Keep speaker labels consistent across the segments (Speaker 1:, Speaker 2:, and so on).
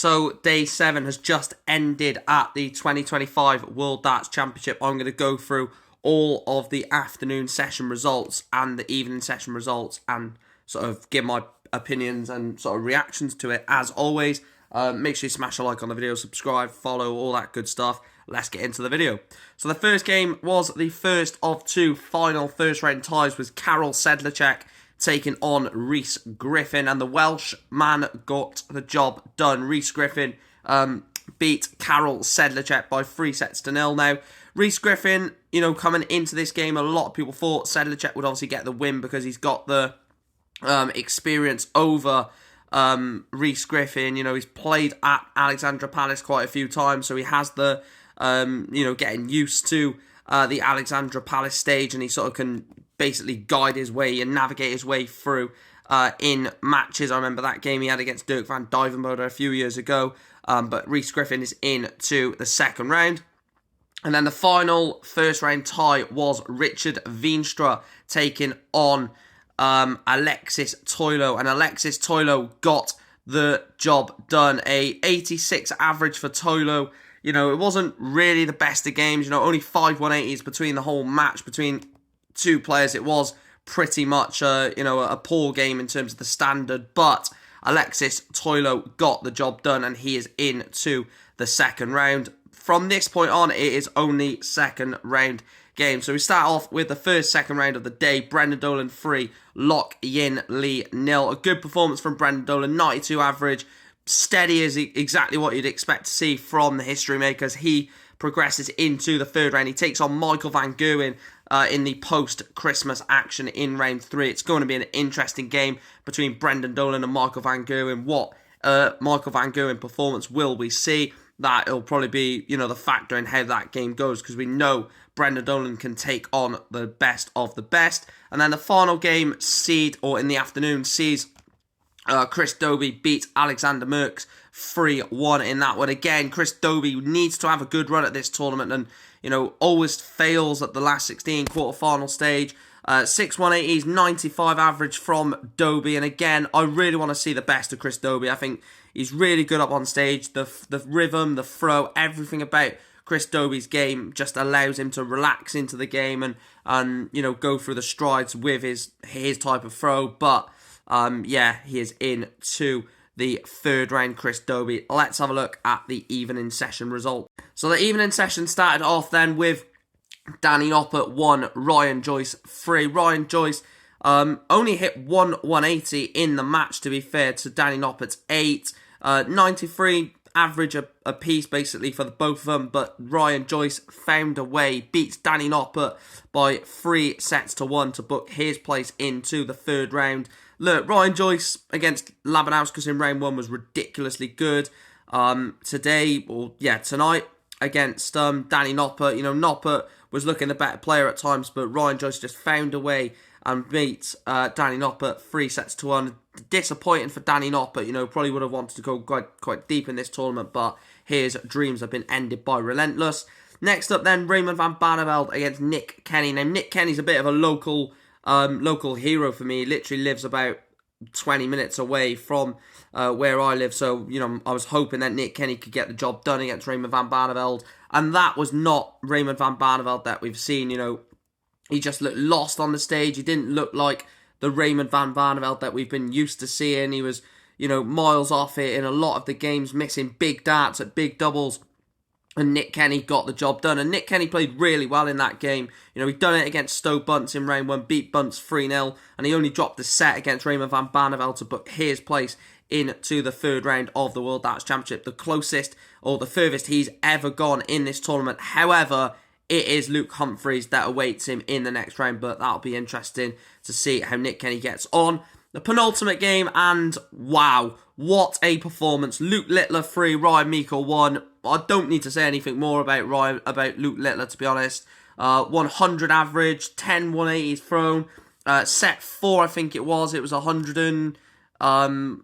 Speaker 1: So day 7 has just ended at the 2025 World Darts Championship. I'm going to go through all of the afternoon session results and the evening session results and sort of give my opinions and sort of reactions to it. As always, make sure you smash a like on the video, subscribe, follow, all that good stuff. Let's get into the video. So the first game was the first of two final first round ties with Karel Sedlacek taking on Rhys Griffin, and the Welsh man got the job done. Rhys Griffin beat Karel Sedlacek by 3-0. Now, Rhys Griffin, coming into this game, a lot of people thought Sedlacek would obviously get the win because he's got the experience over Rhys Griffin. He's played at Alexandra Palace quite a few times, so he has the, getting used to the Alexandra Palace stage, and he sort of can basically guide his way and navigate his way through in matches. I remember that game he had against Dirk van Dijvenbode a few years ago, but Rhys Griffin is into the second round. And then the final first round tie was Richard Veenstra taking on Alexis Toilo, and Alexis Toilo got the job done. A 86 average for Toilo. It wasn't really the best of games. Only 5 180s between the whole match between two players. It was pretty much a poor game in terms of the standard, but Alexis Toilo got the job done, and he is into the second round. From this point on, it is only second round games. So we start off with the first second round of the day. Brendan Dolan 3, Lock Yin Lee 0. A good performance from Brendan Dolan, 92 average. Steady is exactly what you'd expect to see from the history makers. He progresses into the third round. He takes on Michael van Gerwen in the post-Christmas action in round 3. It's going to be an interesting game between Brendan Dolan and Michael van Gerwen. What Michael van Gerwen performance will we see? That'll probably be, the factor in how that game goes, because we know Brendan Dolan can take on the best of the best. And then the final game in the afternoon sees Chris Dobey beat Alexander Merckx 3-1 in that one. Again, Chris Dobey needs to have a good run at this tournament and, always fails at the last 16 quarterfinal stage. 6 180s, 95 average from Dobey. And again, I really want to see the best of Chris Dobey. I think he's really good up on stage. The rhythm, the throw, everything about Chris Dobey's game just allows him to relax into the game and go through the strides with his type of throw. But he is into the third round, Chris Dobey. Let's have a look at the evening session result. So the evening session started off then with Danny Noppert 1, Ryan Joyce 3. Ryan Joyce only hit 180 in the match, to be fair to Danny Noppert's 8. 93 average a piece basically for both of them, but Ryan Joyce found a way, beats Danny Noppert by 3-1 to book his place into the third round. Look, Ryan Joyce against Labanauskas in round 1 was ridiculously good. Tonight against Danny Noppert, Noppert was looking the better player at times, but Ryan Joyce just found a way and beat Danny Noppert 3-1. Disappointing for Danny Noppert, probably would have wanted to go quite deep in this tournament, but his dreams have been ended by Relentless. Next up then, Raymond van Barneveld against Nick Kenny. Now, Nick Kenny's a bit of a local hero for me. He literally lives about 20 minutes away from where I live, so I was hoping that Nick Kenny could get the job done against Raymond van Barneveld, and that was not Raymond van Barneveld that we've seen. He just looked lost on the stage. He didn't look like the Raymond van Barneveld that we've been used to seeing. He was miles off it in a lot of the games, missing big darts at big doubles. And Nick Kenny got the job done. And Nick Kenny played really well in that game. He'd done it against Stowe Bunce in round 1, beat Bunce 3-0. And he only dropped the set against Raymond van Barneveld to book his place into the third round of the World Darts Championship. The closest or the furthest he's ever gone in this tournament. However, it is Luke Humphreys that awaits him in the next round. But that'll be interesting to see how Nick Kenny gets on. The penultimate game, and wow, what a performance. Luke Littler 3, Ryan Meikle 1. I don't need to say anything more about Luke Littler, to be honest. 100 average, 10 180s thrown. Set 4, I think it was. It was 100 and... I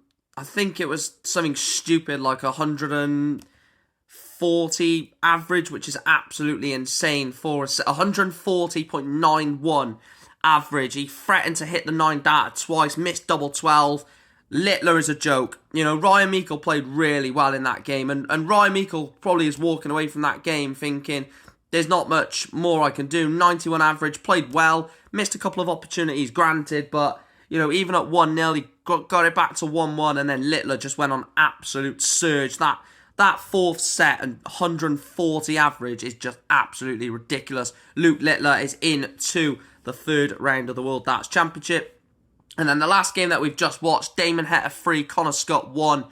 Speaker 1: think it was something stupid like 140 average, which is absolutely insane for a 140.91 average. He threatened to hit the 9 data twice, missed double 12. Littler is a joke. You know, Ryan Meikle played really well in that game, and Ryan Meikle probably is walking away from that game thinking, there's not much more I can do. 91 average, played well, missed a couple of opportunities, granted, but, you know, even at 1-0, he got it back to 1-1, and then Littler just went on absolute surge. That fourth set and 140 average is just absolutely ridiculous. Luke Littler is into the third round of the World Darts Championship. And then the last game that we've just watched, Damon Heta 3, Connor Scott 1.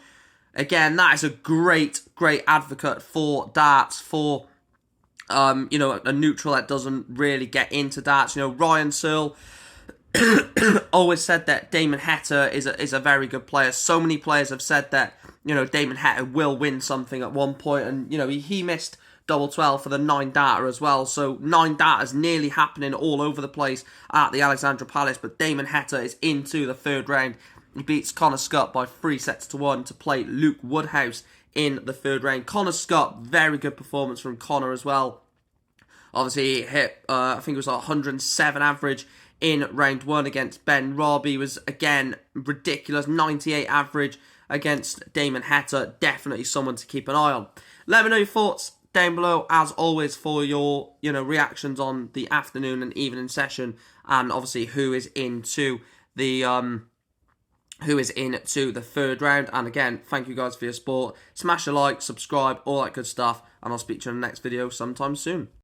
Speaker 1: Again, that is a great advocate for darts, for, you know, a neutral that doesn't really get into darts. You know, Ryan Searle always said that Damon Heta is a very good player. So many players have said that, you know, Damon Heta will win something at one point. And, you know, he missed double 12 for the 9 data as well. So 9 data is nearly happening all over the place at the Alexandra Palace. But Damon Heta is into the third round. He beats Connor Scott by 3-1 to play Luke Woodhouse in the third round. Connor Scott, very good performance from Connor as well. Obviously, he hit, I think it was 107 average in round 1 against Ben Robbie. Was, again, ridiculous. 98 average against Damon Heta. Definitely someone to keep an eye on. Let me know your thoughts down below, as always, for your, you know, reactions on the afternoon and evening session, and obviously who is into the third round. And again, thank you guys for your support. Smash a like, subscribe, all that good stuff, and I'll speak to you in the next video sometime soon.